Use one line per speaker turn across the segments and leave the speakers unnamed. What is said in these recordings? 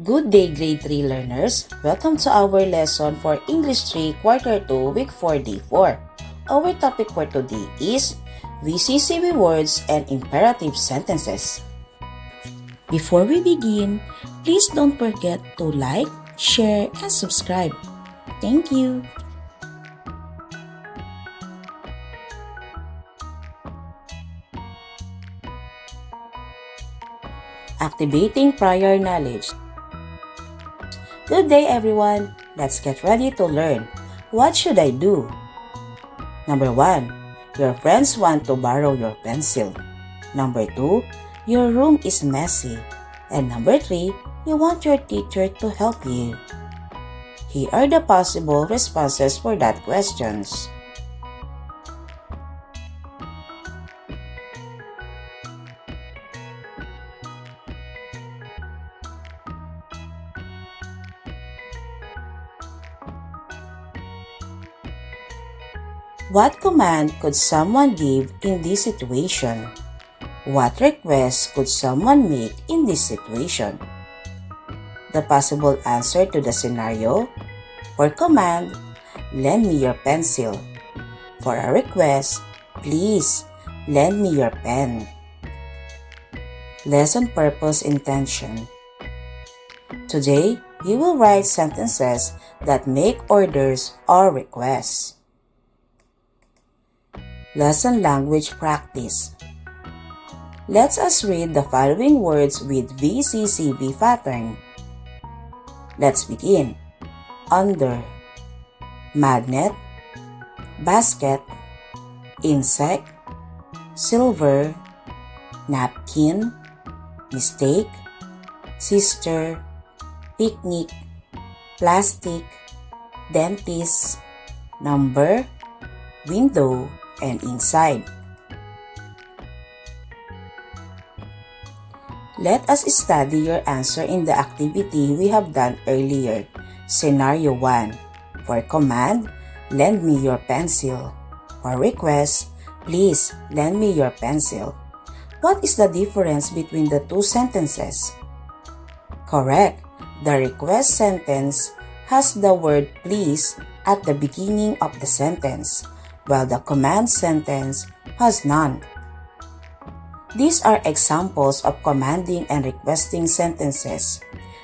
Good day, grade 3 learners. Welcome to our lesson for English 3, Quarter 2, Week 4, Day 4. Our topic for today is VCCB words and imperative sentences. Before we begin, please don't forget to like, share, and subscribe. Thank you. Activating prior knowledge. Good day, everyone. Let's get ready to learn. What should I do? Number 1. Your friends want to borrow your pencil. Number 2. Your room is messy. And number 3. You want your teacher to help you. Here are the possible responses for that questions. What command could someone give in this situation? What request could someone make in this situation? The possible answer to the scenario: for command, lend me your pencil. For a request, please lend me your pen. Lesson purpose intention. Today, you will write sentences that make orders or requests. Lesson language practice. Let us read the following words with VCCB pattern. Let's begin. Under, magnet, basket, insect, silver, napkin, mistake, sister, picnic, plastic, dentist, number, window, and inside. Let us study your answer in the activity we have done earlier. Scenario 1. For command, lend me your pencil. For request, please lend me your pencil. What is the difference between the two sentences? Correct. The request sentence has the word please at the beginning of the sentence, while the command sentence has none. These are examples of commanding and requesting sentences.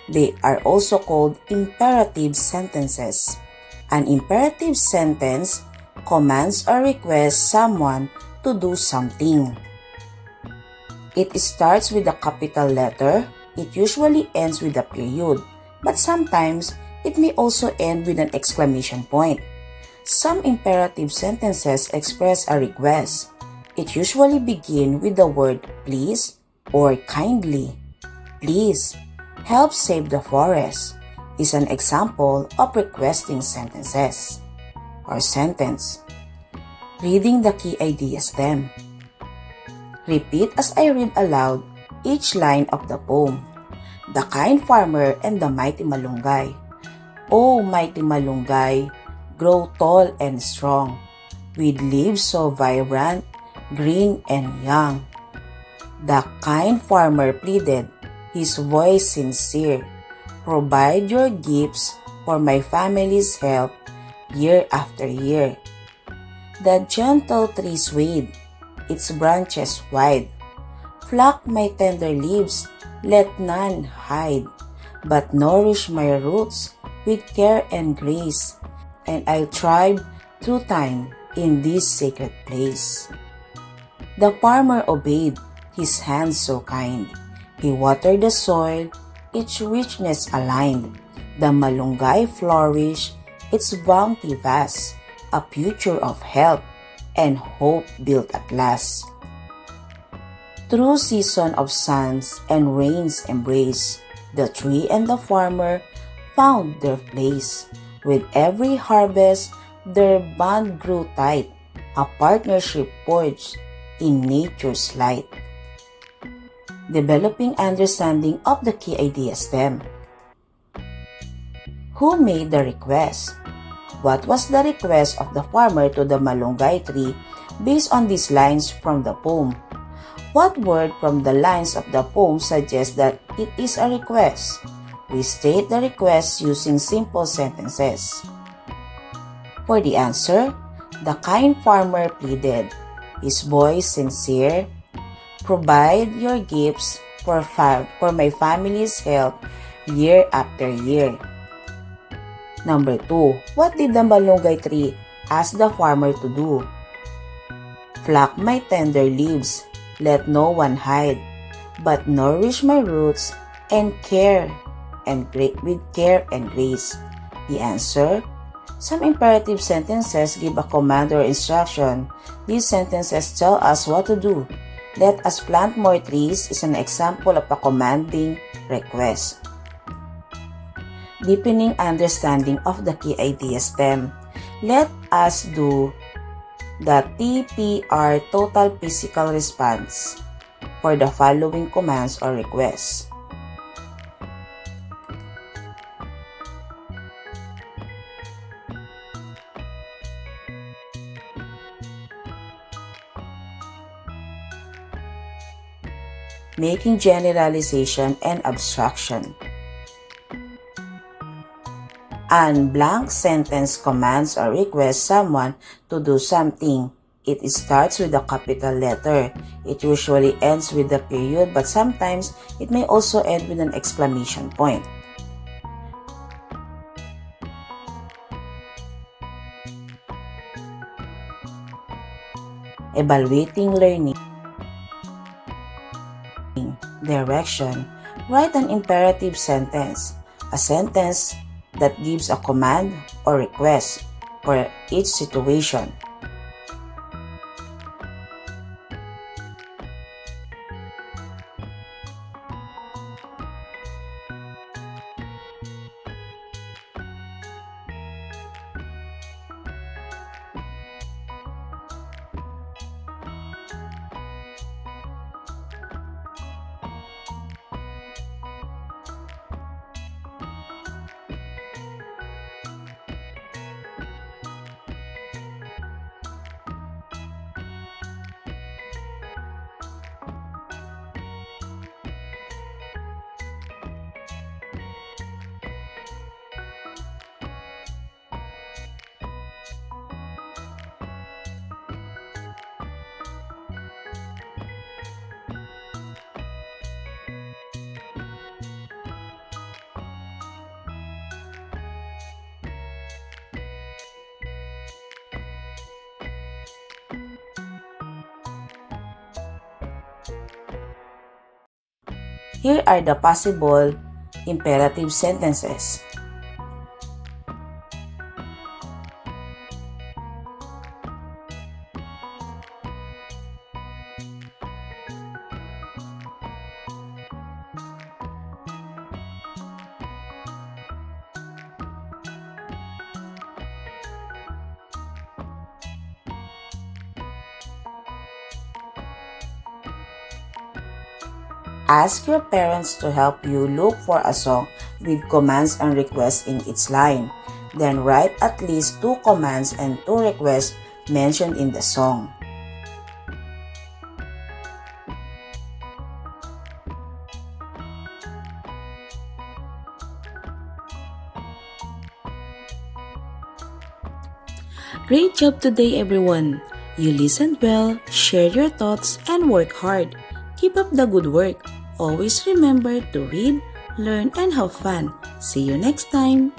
They are also called imperative sentences. An imperative sentence commands or requests someone to do something. It starts with a capital letter. It usually ends with a period, but sometimes it may also end with an exclamation point. Some imperative sentences express a request. It usually begins with the word please or kindly. Please, help save the forest is an example of requesting sentences. Or sentence. Reading the key idea stem. Repeat as I read aloud each line of the poem. The kind farmer and the mighty malunggay. Oh, mighty malunggay, grow tall and strong, with leaves so vibrant, green and young. The kind farmer pleaded, his voice sincere, provide your gifts for my family's health year after year. The gentle tree swayed, its branches wide. Pluck my tender leaves, let none hide, but nourish my roots with care and grace, and I'll thrive through time in this sacred place. The farmer obeyed, his hands so kind. He watered the soil, its richness aligned. The malunggay flourished, its bounty vast, a future of health and hope built at last. Through season of suns and rains embrace, the tree and the farmer found their place. With every harvest, their bond grew tight, a partnership forged in nature's light. Developing understanding of the key idea stem. Who made the request? What was the request of the farmer to the malunggay tree based on these lines from the poem? What word from the lines of the poem suggests that it is a request? Restate the request using simple sentences. For the answer, the kind farmer pleaded, his voice sincere, provide your gifts for my family's health year after year. Number 2. What did the malunggay tree ask the farmer to do? Pluck my tender leaves, let no one hide, but nourish my roots with care and grace. The answer? Some imperative sentences give a command or instruction. These sentences tell us what to do. Let us plant more trees is an example of a commanding request. Deepening understanding of the key idea stem. Let us do the TPR, total physical response, for the following commands or requests. Making generalization and abstraction. An blank sentence commands or requests someone to do something. It starts with a capital letter. It usually ends with a period, but sometimes it may also end with an exclamation point. Evaluating learning. Direction. Write an imperative sentence, a sentence that gives a command or request for each situation. Here are the possible imperative sentences. Ask your parents to help you look for a song with commands and requests in each line. Then write at least 2 commands and 2 requests mentioned in the song.
Great job today, everyone! You listened well, shared your thoughts, and worked hard. Keep up the good work. Always remember to read, learn, and have fun. See you next time!